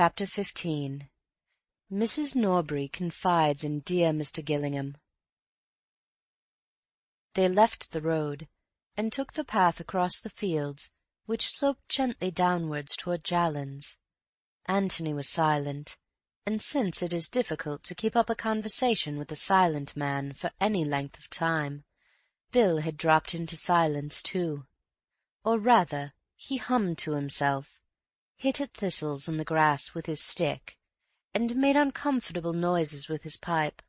Chapter 15. Mrs. Norbury confides in dear Mr. Gillingham. They left the road, and took the path across the fields which sloped gently downwards toward Jallands. Antony was silent, and since it is difficult to keep up a conversation with a silent man for any length of time, Bill had dropped into silence too. Or rather, he hummed to himself, hit at thistles in the grass with his stick, and made uncomfortable noises with his pipe.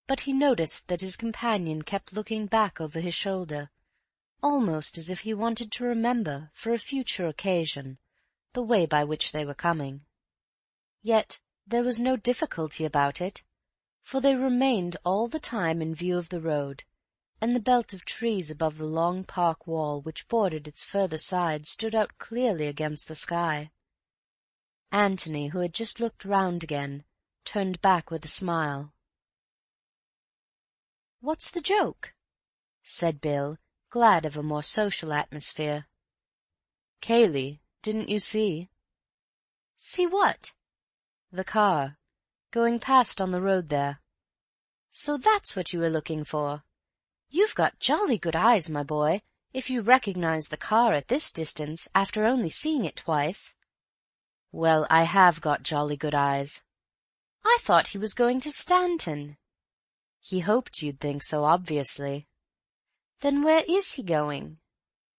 But he noticed that his companion kept looking back over his shoulder, almost as if he wanted to remember, for a future occasion, the way by which they were coming. Yet there was no difficulty about it, for they remained all the time in view of the road, and the belt of trees above the long park wall which bordered its further side stood out clearly against the sky. Antony, who had just looked round again, turned back with a smile. "What's the joke?" said Bill, glad of a more social atmosphere. "Cayley, didn't you see?" "See what?" "The car, going past on the road there." "So that's what you were looking for? You've got jolly good eyes, my boy, if you recognize the car at this distance, after only seeing it twice." "Well, I have got jolly good eyes." "I thought he was going to Stanton." "He hoped you'd think so, obviously." "Then where is he going?"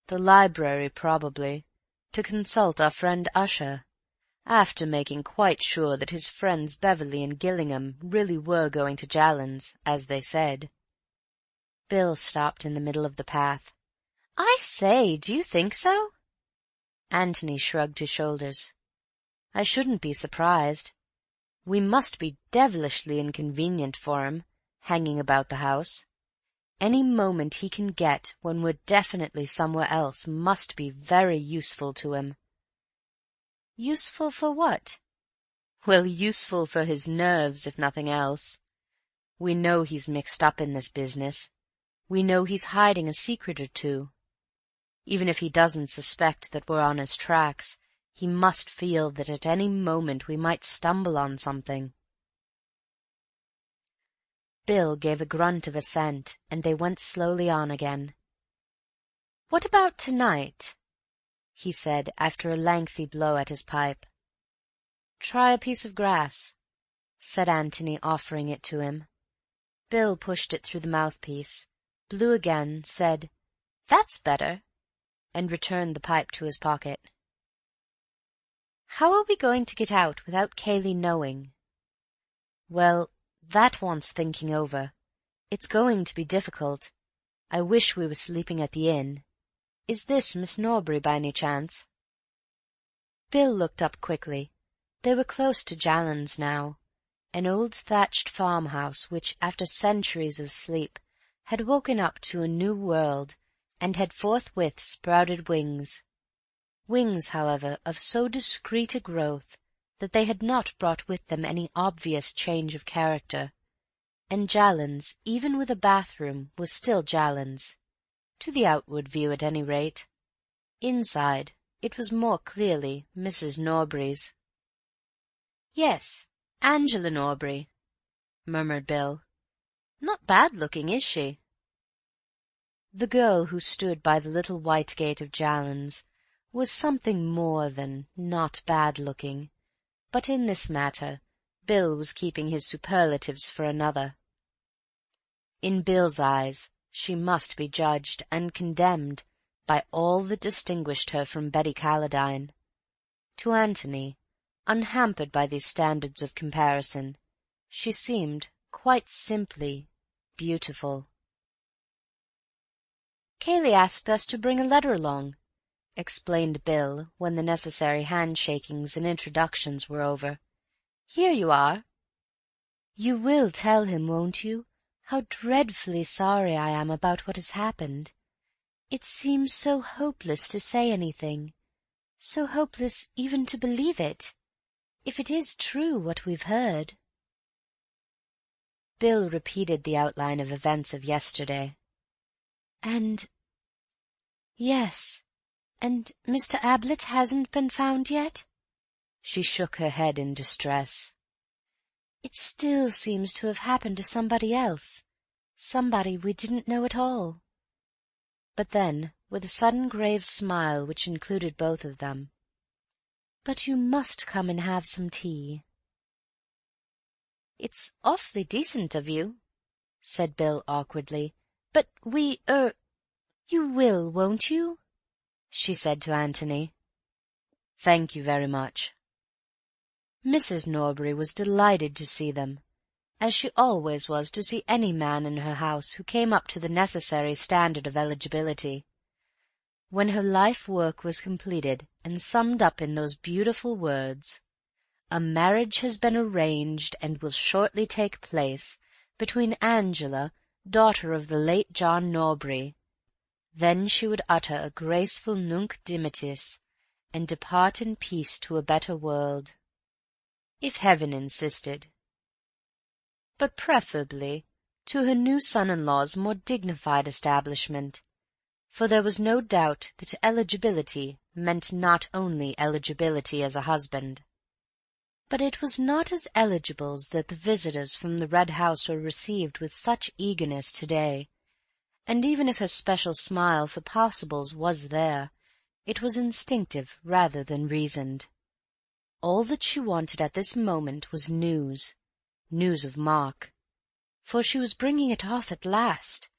"The library, probably, to consult our friend Usher, after making quite sure that his friends Beverley and Gillingham really were going to Jallands, as they said." Bill stopped in the middle of the path. "I say, do you think so?" Antony shrugged his shoulders. "I shouldn't be surprised. We must be devilishly inconvenient for him, hanging about the house. Any moment he can get when we're definitely somewhere else must be very useful to him." "Useful for what?" "Well, useful for his nerves, if nothing else. We know he's mixed up in this business. We know he's hiding a secret or two. Even if he doesn't suspect that we're on his tracks, he must feel that at any moment we might stumble on something." Bill gave a grunt of assent, and they went slowly on again. "What about tonight?" he said, after a lengthy blow at his pipe. "Try a piece of grass," said Antony, offering it to him. Bill pushed it through the mouthpiece, blew again, said, "That's better," and returned the pipe to his pocket. "How are we going to get out without Cayley knowing?" "Well, that wants thinking over. It's going to be difficult. I wish we were sleeping at the inn. Is this Miss Norbury by any chance?" Bill looked up quickly. They were close to Jallands now, an old thatched farmhouse which, after centuries of sleep, had woken up to a new world, and had forthwith sprouted wings. Wings, however, of so discreet a growth that they had not brought with them any obvious change of character, and Jallands, even with a bathroom, was still Jallands, to the outward view at any rate. Inside, it was more clearly Mrs. Norbury's. "Yes, Angela Norbury," murmured Bill. "Not bad-looking, is she?" The girl who stood by the little white gate of Jallands was something more than not bad-looking, but in this matter Bill was keeping his superlatives for another. In Bill's eyes she must be judged and condemned by all that distinguished her from Betty Calladine. To Antony, unhampered by these standards of comparison, she seemed, quite simply, beautiful. "Cayley asked us to bring a letter along," explained Bill, when the necessary handshakings and introductions were over. "Here you are." "You will tell him, won't you, how dreadfully sorry I am about what has happened? It seems so hopeless to say anything, so hopeless even to believe it, if it is true what we've heard." Bill repeated the outline of events of yesterday. Yes, and Mr. Ablett hasn't been found yet?" She shook her head in distress. "It still seems to have happened to somebody else, somebody we didn't know at all." But then, with a sudden grave smile which included both of them, "But you must come and have some tea." "It's awfully decent of you," said Bill awkwardly, "but you will, won't you?" she said to Antony. "Thank you very much." Mrs. Norbury was delighted to see them, as she always was to see any man in her house who came up to the necessary standard of eligibility. When her life work was completed and summed up in those beautiful words, "A marriage has been arranged and will shortly take place between Angela, daughter of the late John Norbury," then she would utter a graceful Nunc Dimittis and depart in peace to a better world, if Heaven insisted, but preferably to her new son-in-law's more dignified establishment, for there was no doubt that eligibility meant not only eligibility as a husband. But it was not as eligibles that the visitors from the Red House were received with such eagerness to-day, and even if her special smile for possibles was there, it was instinctive rather than reasoned. All that she wanted at this moment was news of Mark, for she was bringing it off at last,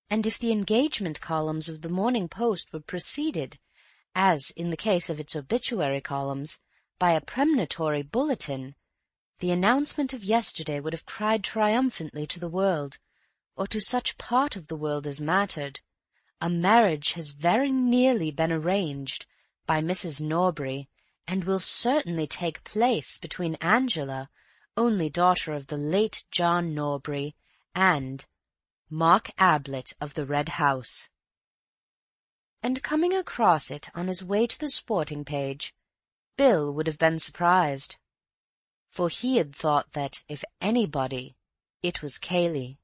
and if the engagement columns of the Morning Post were preceded, as in the case of its obituary columns, by a premonitory bulletin, the announcement of yesterday would have cried triumphantly to the world, or to such part of the world as mattered, "A marriage has very nearly been arranged by Mrs. Norbury, and will certainly take place between Angela, only daughter of the late John Norbury, and Mark Ablett of the Red House." And coming across it on his way to the sporting page, Bill would have been surprised, for he had thought that, if anybody, it was Cayley.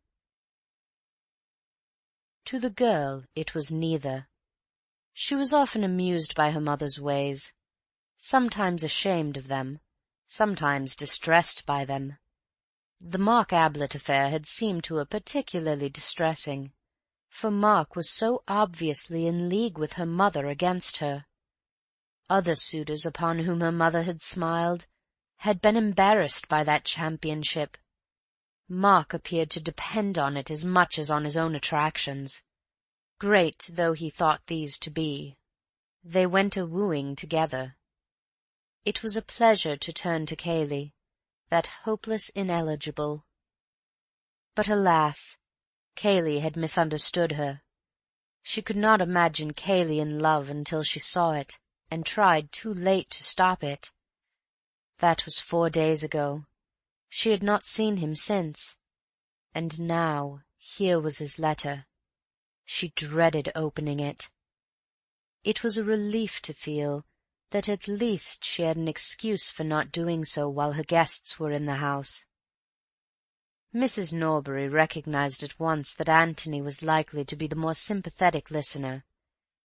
To the girl it was neither. She was often amused by her mother's ways, sometimes ashamed of them, sometimes distressed by them. The Mark Ablett affair had seemed to her particularly distressing, for Mark was so obviously in league with her mother against her. Other suitors upon whom her mother had smiled had been embarrassed by that championship. Mark appeared to depend on it as much as on his own attractions, great though he thought these to be. They went a-wooing together. It was a pleasure to turn to Cayley, that hopeless ineligible. But alas, Cayley had misunderstood her. She could not imagine Cayley in love until she saw it, and tried too late to stop it. That was 4 days ago. She had not seen him since, and now here was his letter. She dreaded opening it. It was a relief to feel that at least she had an excuse for not doing so while her guests were in the house. Mrs. Norbury recognized at once that Antony was likely to be the more sympathetic listener,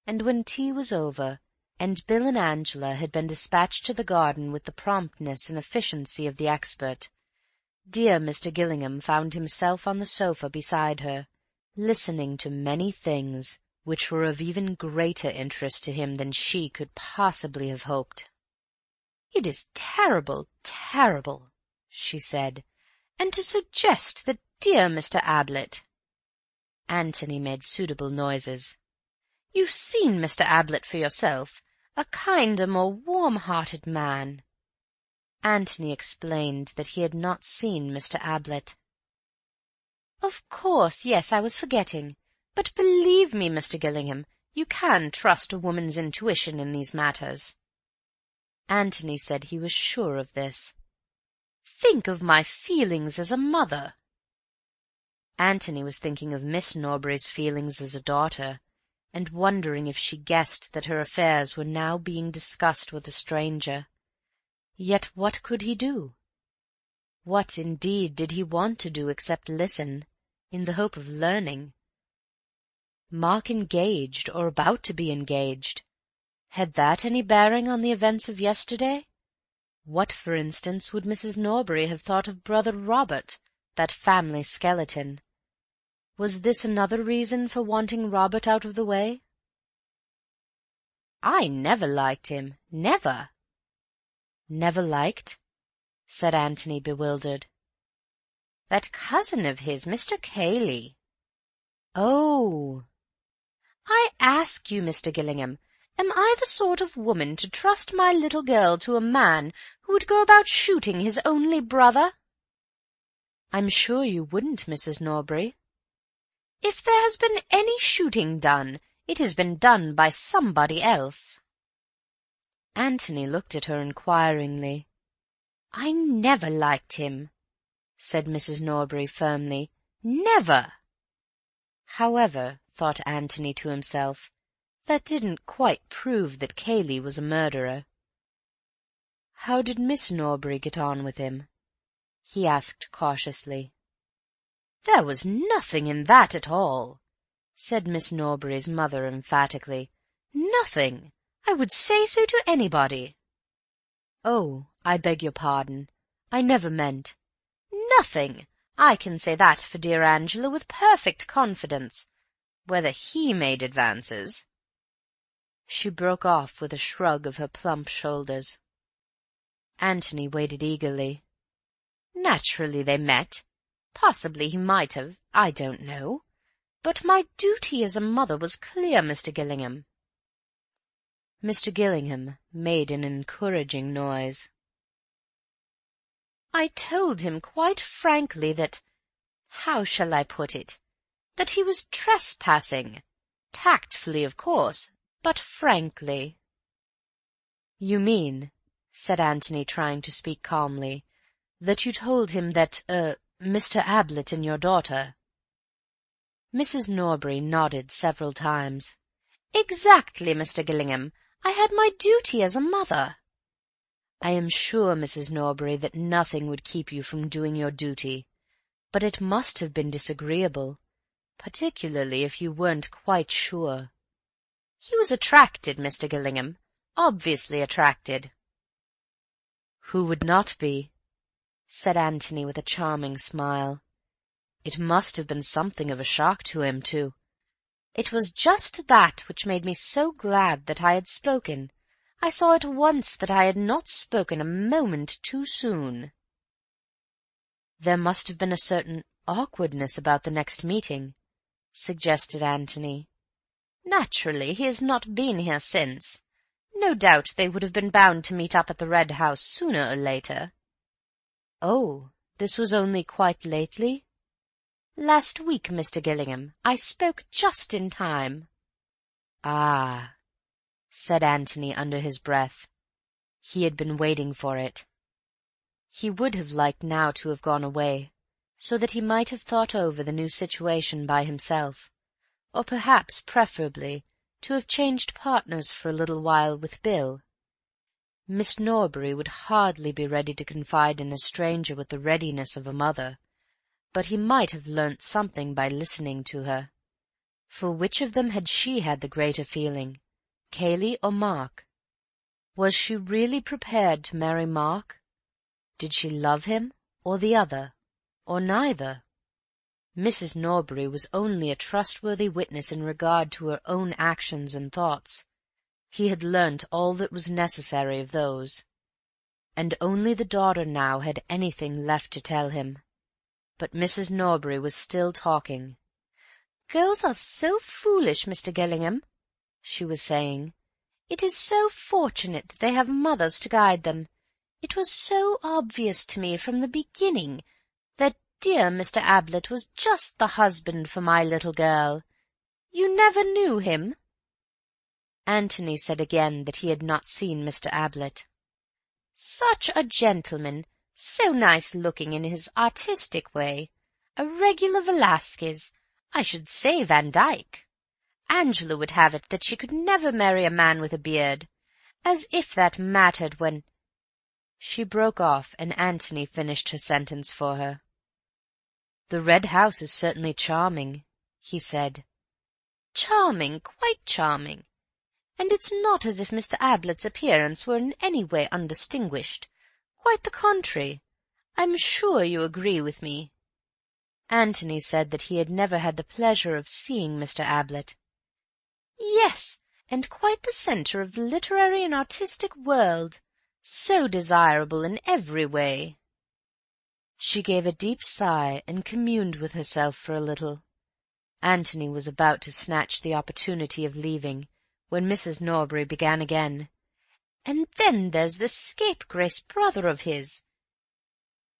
and when tea was over, and Bill and Angela had been dispatched to the garden with the promptness and efficiency of the expert, dear Mr. Gillingham found himself on the sofa beside her, listening to many things which were of even greater interest to him than she could possibly have hoped. "It is terrible, terrible," she said. "And to suggest that dear Mr. Ablett—" Antony made suitable noises. "You've seen Mr. Ablett for yourself, a kinder, more warm-hearted man." Antony explained that he had not seen Mr. Ablett. "Of course, yes, I was forgetting. But believe me, Mr. Gillingham, you can trust a woman's intuition in these matters." Antony said he was sure of this. "Think of my feelings as a mother." Antony was thinking of Miss Norbury's feelings as a daughter, and wondering if she guessed that her affairs were now being discussed with a stranger. Yet what could he do? What, indeed, did he want to do except listen, in the hope of learning? Mark engaged, or about to be engaged. Had that any bearing on the events of yesterday? What, for instance, would Mrs. Norbury have thought of brother Robert, that family skeleton? Was this another reason for wanting Robert out of the way? "I never liked him. Never." "Never liked?" said Antony, bewildered. "That cousin of his, Mr. Cayley." "Oh!" "I ask you, Mr. Gillingham, am I the sort of woman to trust my little girl to a man who would go about shooting his only brother?" "I'm sure you wouldn't, Mrs. Norbury." "If there has been any shooting done, it has been done by somebody else." Antony looked at her inquiringly. "I never liked him," said Mrs. Norbury firmly. "Never." However, thought Antony to himself, that didn't quite prove that Cayley was a murderer. "How did Miss Norbury get on with him?" he asked cautiously. "There was nothing in that at all," said Miss Norbury's mother emphatically. "Nothing. I would say so to anybody." "Oh, I beg your pardon. I never meant—" "Nothing. I can say that for dear Angela with perfect confidence. Whether he made advances—" She broke off with a shrug of her plump shoulders. Antony waited eagerly. "Naturally they met. Possibly he might have, I don't know. But my duty as a mother was clear, Mr. Gillingham." Mr. Gillingham made an encouraging noise. "I told him quite frankly that—how shall I put it?—that he was trespassing. Tactfully, of course, but frankly." "You mean," said Antony, trying to speak calmly, "that you told him that—Mr. Ablett and your daughter—" Mrs. Norbury nodded several times. "Exactly, Mr. Gillingham. I had my duty as a mother." "I am sure, Mrs. Norbury, that nothing would keep you from doing your duty, but it must have been disagreeable, particularly if you weren't quite sure." "He was attracted, Mr. Gillingham, obviously attracted." "Who would not be?" said Antony with a charming smile. "It must have been something of a shock to him, too." "It was just that which made me so glad that I had spoken. I saw at once that I had not spoken a moment too soon." "There must have been a certain awkwardness about the next meeting," suggested Antony. "Naturally, he has not been here since. No doubt they would have been bound to meet up at the Red House sooner or later." "Oh, this was only quite lately?" "Last week, Mr. Gillingham. I spoke just in time." "Ah," said Antony under his breath. He had been waiting for it. He would have liked now to have gone away, so that he might have thought over the new situation by himself, or perhaps, preferably, to have changed partners for a little while with Bill. Miss Norbury would hardly be ready to confide in a stranger with the readiness of a mother, but he might have learnt something by listening to her. For which of them had she had the greater feeling, Cayley or Mark? Was she really prepared to marry Mark? Did she love him, or the other, or neither? Mrs. Norbury was only a trustworthy witness in regard to her own actions and thoughts. He had learnt all that was necessary of those, and only the daughter now had anything left to tell him. But Mrs. Norbury was still talking. "Girls are so foolish, Mr. Gillingham," she was saying. "It is so fortunate that they have mothers to guide them. It was so obvious to me from the beginning that dear Mr. Ablett was just the husband for my little girl. You never knew him?" Antony said again that he had not seen Mr. Ablett. "Such a gentleman, so nice-looking in his artistic way. A regular Velasquez, I should say Van Dyck. Angela would have it that she could never marry a man with a beard. As if that mattered when—" She broke off, and Antony finished her sentence for her. "The Red House is certainly charming," he said. "Charming, quite charming. And it's not as if Mr. Ablett's appearance were in any way undistinguished. Quite the contrary. I'm sure you agree with me." Antony said that he had never had the pleasure of seeing Mr. Ablett. "Yes, and quite the centre of the literary and artistic world. So desirable in every way." She gave a deep sigh and communed with herself for a little. Antony was about to snatch the opportunity of leaving, when Mrs. Norbury began again. "And then there's this scapegrace brother of his.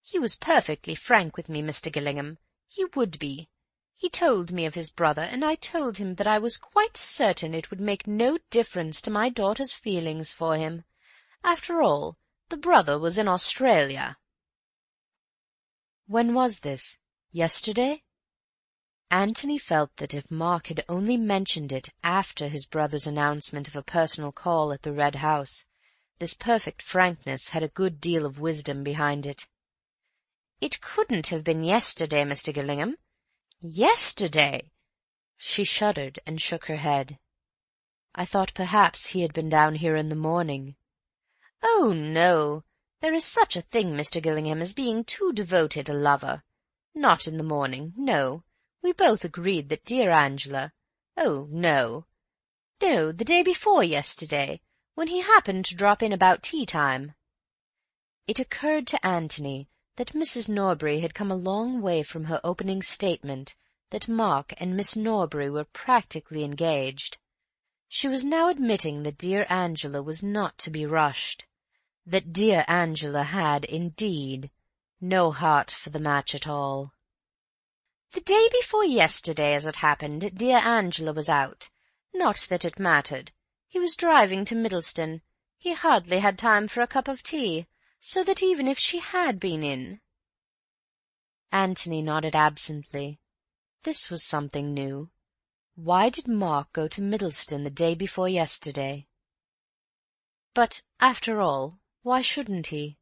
He was perfectly frank with me, Mr. Gillingham. He would be. He told me of his brother, and I told him that I was quite certain it would make no difference to my daughter's feelings for him. After all, the brother was in Australia." "When was this? Yesterday?" Antony felt that if Mark had only mentioned it after his brother's announcement of a personal call at the Red House, this perfect frankness had a good deal of wisdom behind it. "It couldn't have been yesterday, Mr. Gillingham. Yesterday!" She shuddered and shook her head. "I thought perhaps he had been down here in the morning." "Oh, no. There is such a thing, Mr. Gillingham, as being too devoted a lover. Not in the morning, no. We both agreed that dear Angela— Oh, no. No, the day before yesterday, when he happened to drop in about tea-time." It occurred to Antony that Mrs. Norbury had come a long way from her opening statement that Mark and Miss Norbury were practically engaged. She was now admitting that dear Angela was not to be rushed, that dear Angela had, indeed, no heart for the match at all. "The day before yesterday, as it happened, dear Angela was out. Not that it mattered. He was driving to Middleston. He hardly had time for a cup of tea, so that even if she had been in—" Antony nodded absently. This was something new. Why did Mark go to Middleston the day before yesterday? But, after all, why shouldn't he?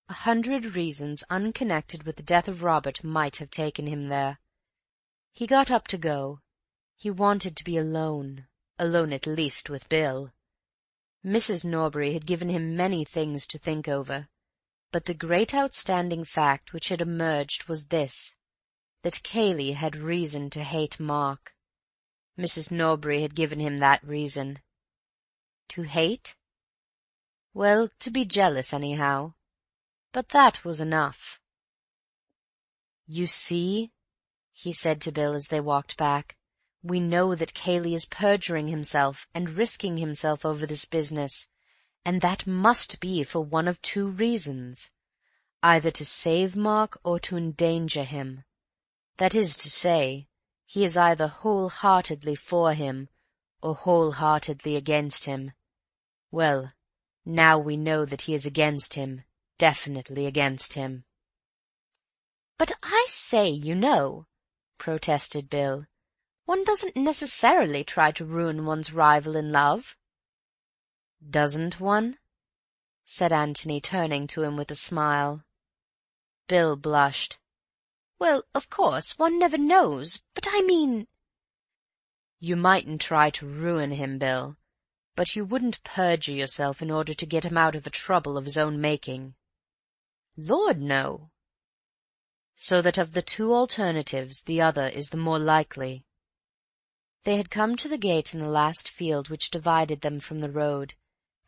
100 reasons unconnected with the death of Robert might have taken him there. He got up to go. He wanted to be alone at least with Bill. Mrs. Norbury had given him many things to think over, but the great outstanding fact which had emerged was this, that Cayley had reason to hate Mark. Mrs. Norbury had given him that reason. To hate? Well, to be jealous, anyhow. But that was enough. "You see," he said to Bill as they walked back, "we know that Cayley is perjuring himself and risking himself over this business, and that must be for one of 2 reasons, either to save Mark or to endanger him. That is to say, he is either whole-heartedly for him or whole-heartedly against him. Well, now we know that he is against him, definitely against him." "But I say, you know," protested Bill, "one doesn't necessarily try to ruin one's rival in love." "Doesn't one?" said Antony, turning to him with a smile. Bill blushed. "Well, of course, one never knows, but I mean—" "You mightn't try to ruin him, Bill, but you wouldn't perjure yourself in order to get him out of a trouble of his own making." "Lord, no." "So that of the 2 alternatives the other is the more likely." They had come to the gate in the last field which divided them from the road,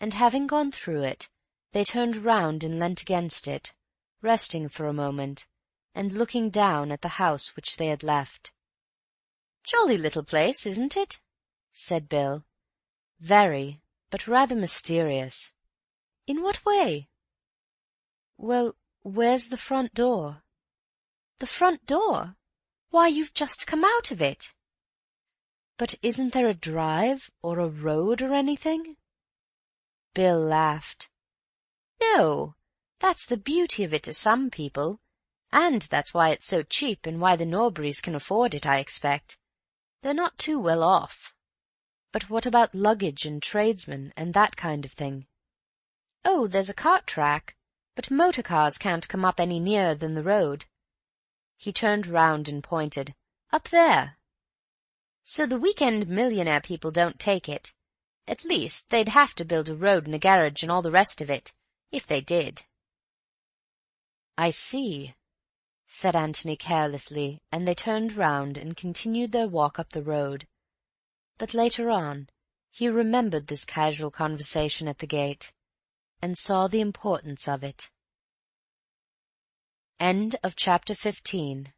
and having gone through it, they turned round and leant against it, resting for a moment, and looking down at the house which they had left. "Jolly little place, isn't it?" said Bill. "Very, but rather mysterious." "In what way?" "Well, where's the front door?" "The front door? Why, you've just come out of it." "But isn't there a drive, or a road, or anything?" Bill laughed. "No, that's the beauty of it to some people, and that's why it's so cheap and why the Norburys can afford it, I expect. They're not too well off." "But what about luggage and tradesmen, and that kind of thing?" "Oh, there's a cart track, but motor cars can't come up any nearer than the road." He turned round and pointed. "Up there. So the week-end millionaire people don't take it. At least, they'd have to build a road and a garage and all the rest of it, if they did." "I see," said Antony carelessly, and they turned round and continued their walk up the road. But later on he remembered this casual conversation at the gate, and saw the importance of it. End of chapter 15.